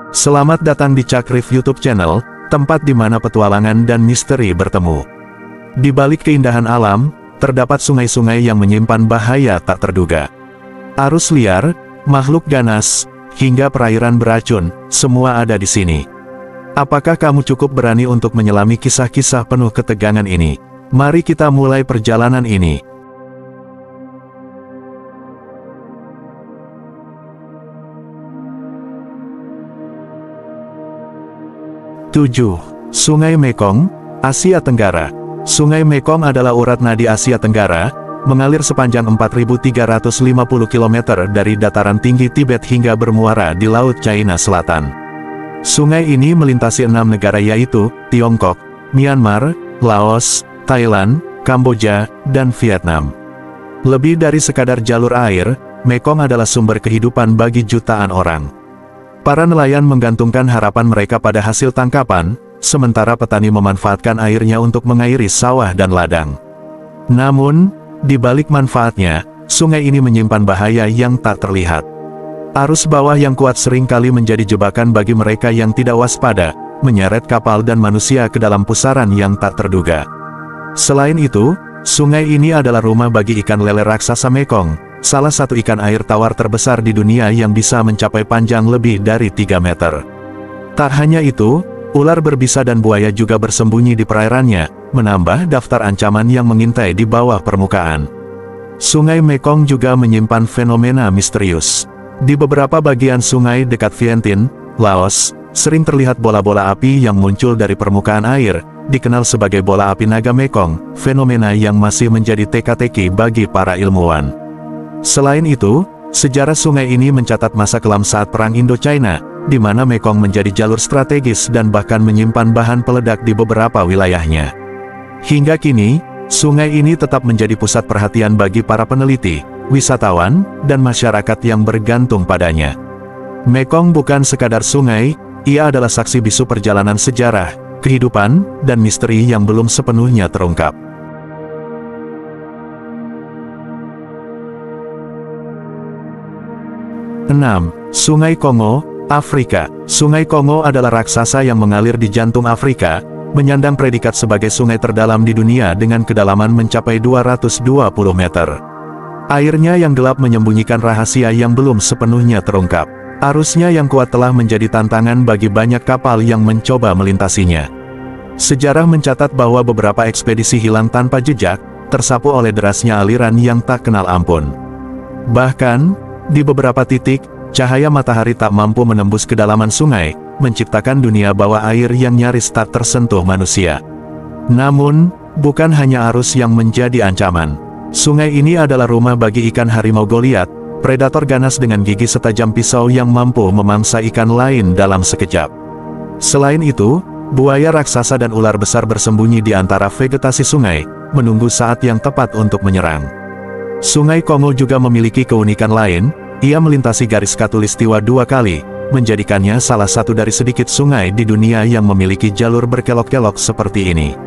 Selamat datang di Cakrif YouTube channel, tempat di mana petualangan dan misteri bertemu. Di balik keindahan alam, terdapat sungai-sungai yang menyimpan bahaya tak terduga. Arus liar, makhluk ganas, hingga perairan beracun, semua ada di sini. Apakah kamu cukup berani untuk menyelami kisah-kisah penuh ketegangan ini? Mari kita mulai perjalanan ini. Sungai Mekong, Asia Tenggara. Sungai Mekong adalah urat nadi Asia Tenggara, mengalir sepanjang 4.350 km dari dataran tinggi Tibet hingga bermuara di Laut China Selatan. Sungai ini melintasi 6 negara yaitu, Tiongkok, Myanmar, Laos, Thailand, Kamboja, dan Vietnam. Lebih dari sekadar jalur air, Mekong adalah sumber kehidupan bagi jutaan orang. Para nelayan menggantungkan harapan mereka pada hasil tangkapan, sementara petani memanfaatkan airnya untuk mengairi sawah dan ladang. Namun, di balik manfaatnya, sungai ini menyimpan bahaya yang tak terlihat. Arus bawah yang kuat seringkali menjadi jebakan bagi mereka yang tidak waspada, menyeret kapal dan manusia ke dalam pusaran yang tak terduga. Selain itu, sungai ini adalah rumah bagi ikan lele raksasa Mekong, salah satu ikan air tawar terbesar di dunia yang bisa mencapai panjang lebih dari 3 meter. Tak hanya itu, ular berbisa dan buaya juga bersembunyi di perairannya, menambah daftar ancaman yang mengintai di bawah permukaan. Sungai Mekong juga menyimpan fenomena misterius. Di beberapa bagian sungai dekat Vientiane, Laos, sering terlihat bola-bola api yang muncul dari permukaan air, dikenal sebagai bola api naga Mekong, fenomena yang masih menjadi teka-teki bagi para ilmuwan. Selain itu, sejarah sungai ini mencatat masa kelam saat Perang Indo-China, di mana Mekong menjadi jalur strategis dan bahkan menyimpan bahan peledak di beberapa wilayahnya. Hingga kini, sungai ini tetap menjadi pusat perhatian bagi para peneliti, wisatawan, dan masyarakat yang bergantung padanya. Mekong bukan sekadar sungai, ia adalah saksi bisu perjalanan sejarah, kehidupan, dan misteri yang belum sepenuhnya terungkap. 6. Sungai Kongo, Afrika. Sungai Kongo adalah raksasa yang mengalir di jantung Afrika, menyandang predikat sebagai sungai terdalam di dunia dengan kedalaman mencapai 220 meter. Airnya yang gelap menyembunyikan rahasia yang belum sepenuhnya terungkap. Arusnya yang kuat telah menjadi tantangan bagi banyak kapal yang mencoba melintasinya. Sejarah mencatat bahwa beberapa ekspedisi hilang tanpa jejak, tersapu oleh derasnya aliran yang tak kenal ampun. Bahkan, di beberapa titik, cahaya matahari tak mampu menembus kedalaman sungai, menciptakan dunia bawah air yang nyaris tak tersentuh manusia. Namun, bukan hanya arus yang menjadi ancaman. Sungai ini adalah rumah bagi ikan harimau Goliat, predator ganas dengan gigi setajam pisau yang mampu memangsa ikan lain dalam sekejap. Selain itu, buaya raksasa dan ular besar bersembunyi di antara vegetasi sungai, menunggu saat yang tepat untuk menyerang. Sungai Kongo juga memiliki keunikan lain, ia melintasi garis khatulistiwa 2 kali, menjadikannya salah satu dari sedikit sungai di dunia yang memiliki jalur berkelok-kelok seperti ini.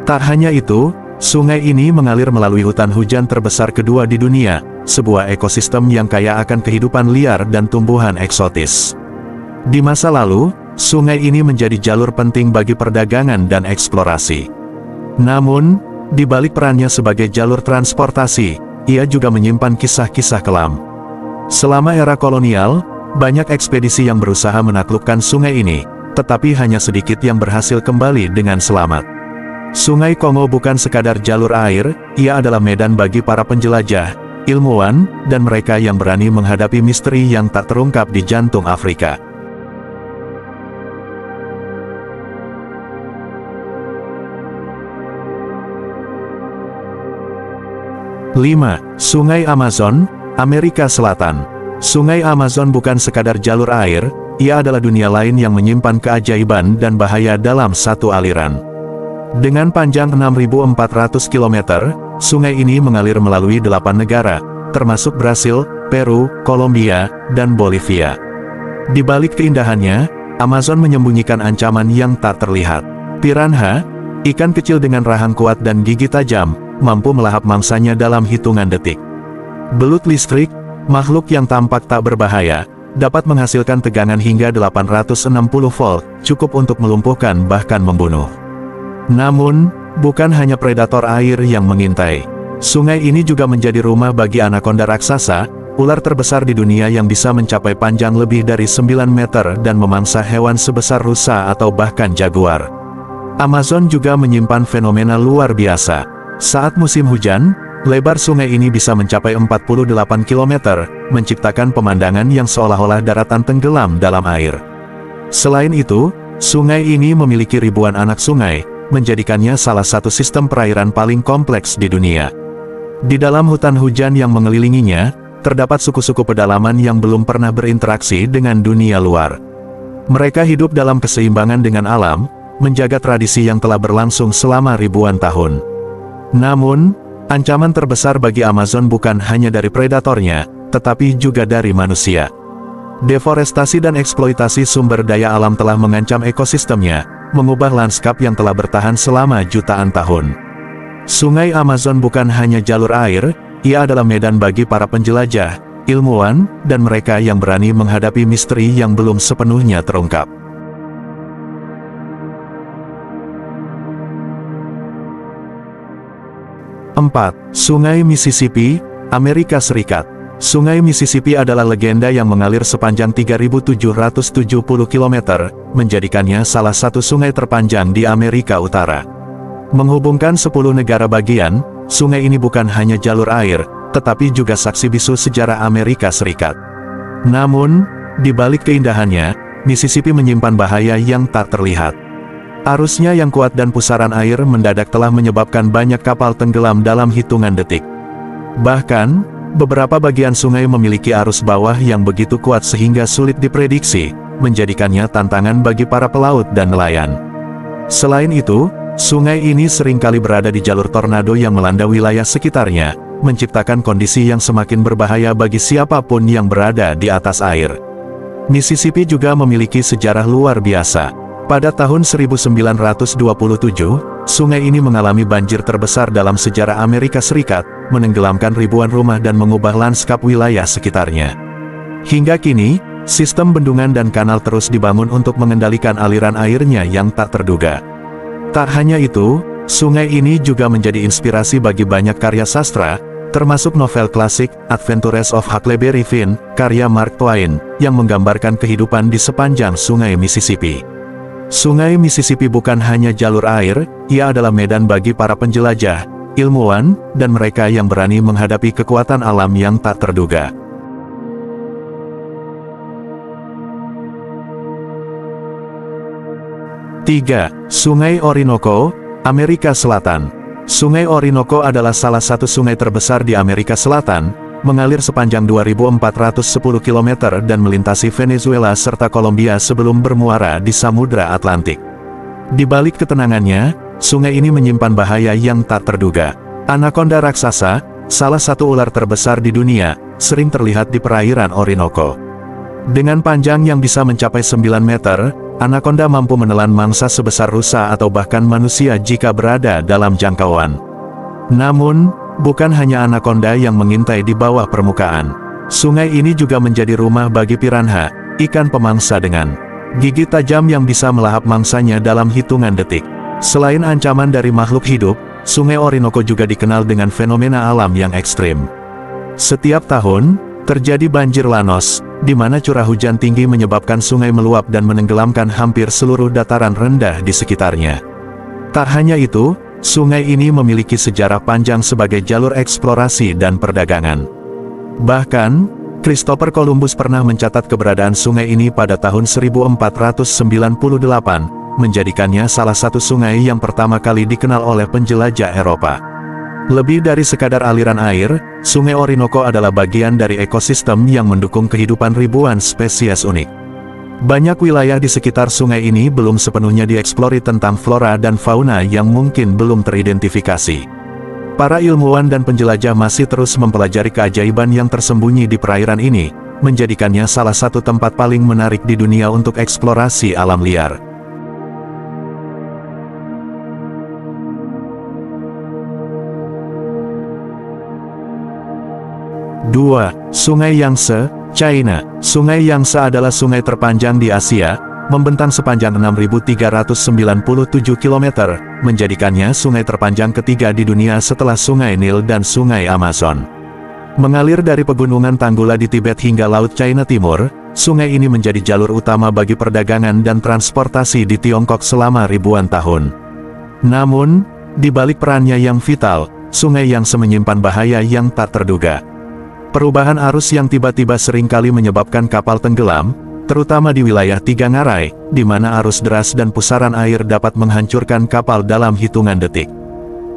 Tak hanya itu, sungai ini mengalir melalui hutan hujan terbesar kedua di dunia, sebuah ekosistem yang kaya akan kehidupan liar dan tumbuhan eksotis. Di masa lalu, sungai ini menjadi jalur penting bagi perdagangan dan eksplorasi. Namun, di balik perannya sebagai jalur transportasi, ia juga menyimpan kisah-kisah kelam. Selama era kolonial, banyak ekspedisi yang berusaha menaklukkan sungai ini, tetapi hanya sedikit yang berhasil kembali dengan selamat. Sungai Kongo bukan sekadar jalur air, ia adalah medan bagi para penjelajah, ilmuwan, dan mereka yang berani menghadapi misteri yang tak terungkap di jantung Afrika. Sungai Amazon, Amerika Selatan. Sungai Amazon bukan sekadar jalur air, ia adalah dunia lain yang menyimpan keajaiban dan bahaya dalam satu aliran. Dengan panjang 6.400 km, sungai ini mengalir melalui 8 negara, termasuk Brasil, Peru, Kolombia, dan Bolivia. Di balik keindahannya, Amazon menyembunyikan ancaman yang tak terlihat. Piranha, ikan kecil dengan rahang kuat dan gigi tajam, mampu melahap mangsanya dalam hitungan detik. Belut listrik, makhluk yang tampak tak berbahaya, dapat menghasilkan tegangan hingga 860 volt, cukup untuk melumpuhkan bahkan membunuh. Namun, bukan hanya predator air yang mengintai. Sungai ini juga menjadi rumah bagi anaconda raksasa, ular terbesar di dunia yang bisa mencapai panjang lebih dari 9 meter dan memangsa hewan sebesar rusa atau bahkan jaguar. Amazon juga menyimpan fenomena luar biasa. Saat musim hujan, lebar sungai ini bisa mencapai 48 km, menciptakan pemandangan yang seolah-olah daratan tenggelam dalam air. Selain itu, sungai ini memiliki ribuan anak sungai, menjadikannya salah satu sistem perairan paling kompleks di dunia. Di dalam hutan hujan yang mengelilinginya, terdapat suku-suku pedalaman yang belum pernah berinteraksi dengan dunia luar. Mereka hidup dalam keseimbangan dengan alam, menjaga tradisi yang telah berlangsung selama ribuan tahun. Namun, ancaman terbesar bagi Amazon bukan hanya dari predatornya, tetapi juga dari manusia. Deforestasi dan eksploitasi sumber daya alam telah mengancam ekosistemnya, mengubah lanskap yang telah bertahan selama jutaan tahun. Sungai Amazon bukan hanya jalur air, ia adalah medan bagi para penjelajah, ilmuwan, dan mereka yang berani menghadapi misteri yang belum sepenuhnya terungkap. 4. Sungai Mississippi, Amerika Serikat. Sungai Mississippi adalah legenda yang mengalir sepanjang 3.770 km, menjadikannya salah satu sungai terpanjang di Amerika Utara. Menghubungkan 10 negara bagian, sungai ini bukan hanya jalur air, tetapi juga saksi bisu sejarah Amerika Serikat. Namun, di balik keindahannya, Mississippi menyimpan bahaya yang tak terlihat. Arusnya yang kuat dan pusaran air mendadak telah menyebabkan banyak kapal tenggelam dalam hitungan detik. Bahkan, beberapa bagian sungai memiliki arus bawah yang begitu kuat sehingga sulit diprediksi, menjadikannya tantangan bagi para pelaut dan nelayan. Selain itu, sungai ini seringkali berada di jalur tornado yang melanda wilayah sekitarnya, menciptakan kondisi yang semakin berbahaya bagi siapapun yang berada di atas air. Mississippi juga memiliki sejarah luar biasa. Pada tahun 1927, sungai ini mengalami banjir terbesar dalam sejarah Amerika Serikat, menenggelamkan ribuan rumah dan mengubah lanskap wilayah sekitarnya. Hingga kini, sistem bendungan dan kanal terus dibangun untuk mengendalikan aliran airnya yang tak terduga. Tak hanya itu, sungai ini juga menjadi inspirasi bagi banyak karya sastra, termasuk novel klasik, Adventures of Huckleberry Finn, karya Mark Twain, yang menggambarkan kehidupan di sepanjang sungai Mississippi. Sungai Mississippi bukan hanya jalur air, ia adalah medan bagi para penjelajah, ilmuwan, dan mereka yang berani menghadapi kekuatan alam yang tak terduga. Tiga, Sungai Orinoco, Amerika Selatan. Sungai Orinoco adalah salah satu sungai terbesar di Amerika Selatan, mengalir sepanjang 2.410 km dan melintasi Venezuela serta Kolombia sebelum bermuara di Samudra Atlantik. Di balik ketenangannya, sungai ini menyimpan bahaya yang tak terduga. Anaconda raksasa, salah satu ular terbesar di dunia, sering terlihat di perairan Orinoco. Dengan panjang yang bisa mencapai 9 meter, anaconda mampu menelan mangsa sebesar rusa atau bahkan manusia jika berada dalam jangkauan. Namun, bukan hanya anaconda yang mengintai di bawah permukaan. Sungai ini juga menjadi rumah bagi piranha, ikan pemangsa dengan gigi tajam yang bisa melahap mangsanya dalam hitungan detik. Selain ancaman dari makhluk hidup, Sungai Orinoco juga dikenal dengan fenomena alam yang ekstrim. Setiap tahun, terjadi banjir Lanos, di mana curah hujan tinggi menyebabkan sungai meluap dan menenggelamkan hampir seluruh dataran rendah di sekitarnya. Tak hanya itu, sungai ini memiliki sejarah panjang sebagai jalur eksplorasi dan perdagangan. Bahkan, Christopher Columbus pernah mencatat keberadaan sungai ini pada tahun 1498, menjadikannya salah satu sungai yang pertama kali dikenal oleh penjelajah Eropa. Lebih dari sekadar aliran air, Sungai Orinoco adalah bagian dari ekosistem yang mendukung kehidupan ribuan spesies unik. Banyak wilayah di sekitar sungai ini belum sepenuhnya dieksplori tentang flora dan fauna yang mungkin belum teridentifikasi. Para ilmuwan dan penjelajah masih terus mempelajari keajaiban yang tersembunyi di perairan ini, menjadikannya salah satu tempat paling menarik di dunia untuk eksplorasi alam liar. Dua, Sungai Yangtze, China, Sungai Yangtze adalah sungai terpanjang di Asia, membentang sepanjang 6.397 km, menjadikannya sungai terpanjang ketiga di dunia setelah Sungai Nil dan Sungai Amazon. Mengalir dari pegunungan Tanggula di Tibet hingga Laut China Timur, sungai ini menjadi jalur utama bagi perdagangan dan transportasi di Tiongkok selama ribuan tahun. Namun, di balik perannya yang vital, Sungai Yangtze menyimpan bahaya yang tak terduga. Perubahan arus yang tiba-tiba seringkali menyebabkan kapal tenggelam, terutama di wilayah Tiga Ngarai, di mana arus deras dan pusaran air dapat menghancurkan kapal dalam hitungan detik.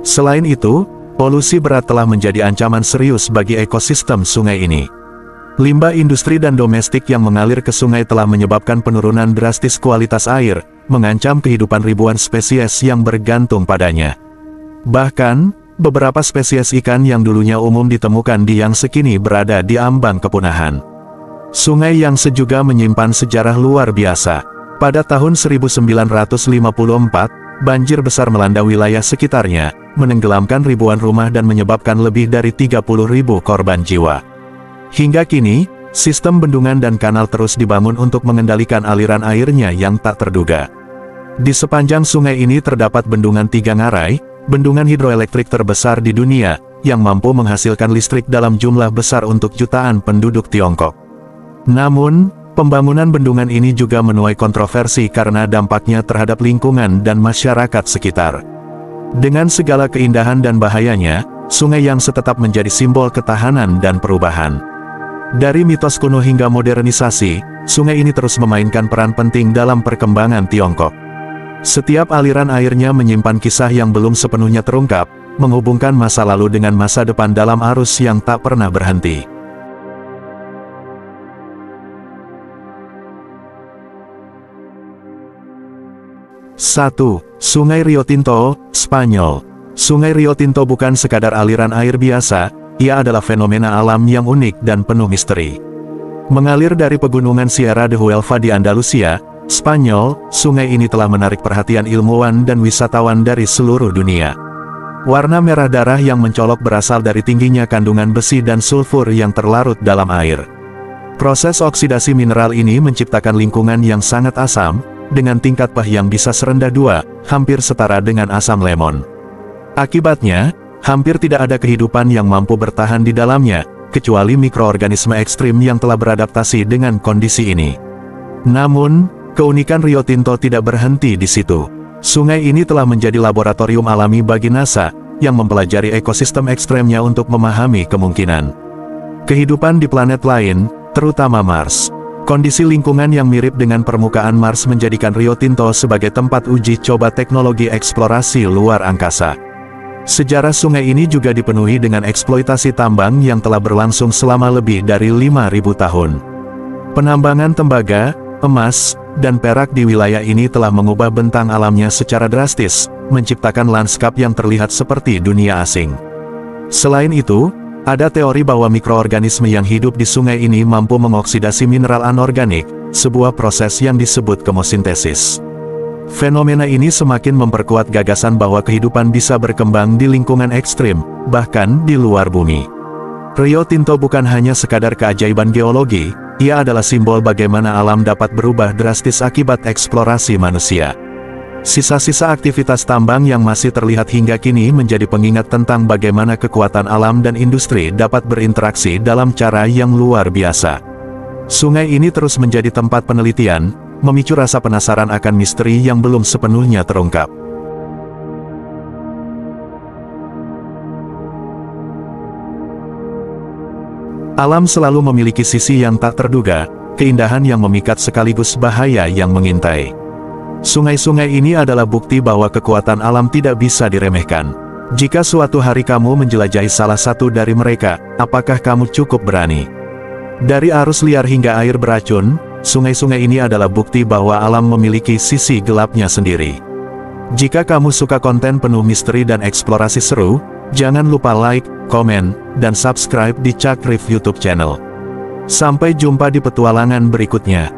Selain itu, polusi berat telah menjadi ancaman serius bagi ekosistem sungai ini. Limbah industri dan domestik yang mengalir ke sungai telah menyebabkan penurunan drastis kualitas air, mengancam kehidupan ribuan spesies yang bergantung padanya. Bahkan, beberapa spesies ikan yang dulunya umum ditemukan di Yangtze kini berada di ambang kepunahan. Sungai Yangtze juga menyimpan sejarah luar biasa. Pada tahun 1954, banjir besar melanda wilayah sekitarnya, menenggelamkan ribuan rumah dan menyebabkan lebih dari 30.000 korban jiwa. Hingga kini, sistem bendungan dan kanal terus dibangun untuk mengendalikan aliran airnya yang tak terduga. Di sepanjang sungai ini terdapat bendungan Tiga Ngarai, bendungan hidroelektrik terbesar di dunia, yang mampu menghasilkan listrik dalam jumlah besar untuk jutaan penduduk Tiongkok. Namun, pembangunan bendungan ini juga menuai kontroversi karena dampaknya terhadap lingkungan dan masyarakat sekitar. Dengan segala keindahan dan bahayanya, Sungai Yangtze tetap menjadi simbol ketahanan dan perubahan. Dari mitos kuno hingga modernisasi, sungai ini terus memainkan peran penting dalam perkembangan Tiongkok. Setiap aliran airnya menyimpan kisah yang belum sepenuhnya terungkap, menghubungkan masa lalu dengan masa depan dalam arus yang tak pernah berhenti. Sungai Rio Tinto, Spanyol. Sungai Rio Tinto bukan sekadar aliran air biasa, ia adalah fenomena alam yang unik dan penuh misteri. Mengalir dari pegunungan Sierra de Huelva di Andalusia, Spanyol, sungai ini telah menarik perhatian ilmuwan dan wisatawan dari seluruh dunia. Warna merah darah yang mencolok berasal dari tingginya kandungan besi dan sulfur yang terlarut dalam air. Proses oksidasi mineral ini menciptakan lingkungan yang sangat asam, dengan tingkat pH yang bisa serendah 2, hampir setara dengan asam lemon. Akibatnya, hampir tidak ada kehidupan yang mampu bertahan di dalamnya, kecuali mikroorganisme ekstrim yang telah beradaptasi dengan kondisi ini. Namun, keunikan Rio Tinto tidak berhenti di situ. Sungai ini telah menjadi laboratorium alami bagi NASA, yang mempelajari ekosistem ekstremnya untuk memahami kemungkinan kehidupan di planet lain, terutama Mars. Kondisi lingkungan yang mirip dengan permukaan Mars menjadikan Rio Tinto sebagai tempat uji coba teknologi eksplorasi luar angkasa. Sejarah sungai ini juga dipenuhi dengan eksploitasi tambang yang telah berlangsung selama lebih dari 5.000 tahun. Penambangan tembaga, emas, dan perak di wilayah ini telah mengubah bentang alamnya secara drastis, menciptakan lanskap yang terlihat seperti dunia asing. Selain itu, ada teori bahwa mikroorganisme yang hidup di sungai ini mampu mengoksidasi mineral anorganik, sebuah proses yang disebut kemosintesis. Fenomena ini semakin memperkuat gagasan bahwa kehidupan bisa berkembang di lingkungan ekstrim, bahkan di luar bumi. Rio Tinto bukan hanya sekadar keajaiban geologi, ia adalah simbol bagaimana alam dapat berubah drastis akibat eksplorasi manusia. Sisa-sisa aktivitas tambang yang masih terlihat hingga kini menjadi pengingat tentang bagaimana kekuatan alam dan industri dapat berinteraksi dalam cara yang luar biasa. Sungai ini terus menjadi tempat penelitian, memicu rasa penasaran akan misteri yang belum sepenuhnya terungkap. Alam selalu memiliki sisi yang tak terduga, keindahan yang memikat sekaligus bahaya yang mengintai. Sungai-sungai ini adalah bukti bahwa kekuatan alam tidak bisa diremehkan. Jika suatu hari kamu menjelajahi salah satu dari mereka, apakah kamu cukup berani? Dari arus liar hingga air beracun, sungai-sungai ini adalah bukti bahwa alam memiliki sisi gelapnya sendiri. Jika kamu suka konten penuh misteri dan eksplorasi seru, jangan lupa like, komen, dan subscribe di Chuck Reef YouTube channel. Sampai jumpa di petualangan berikutnya.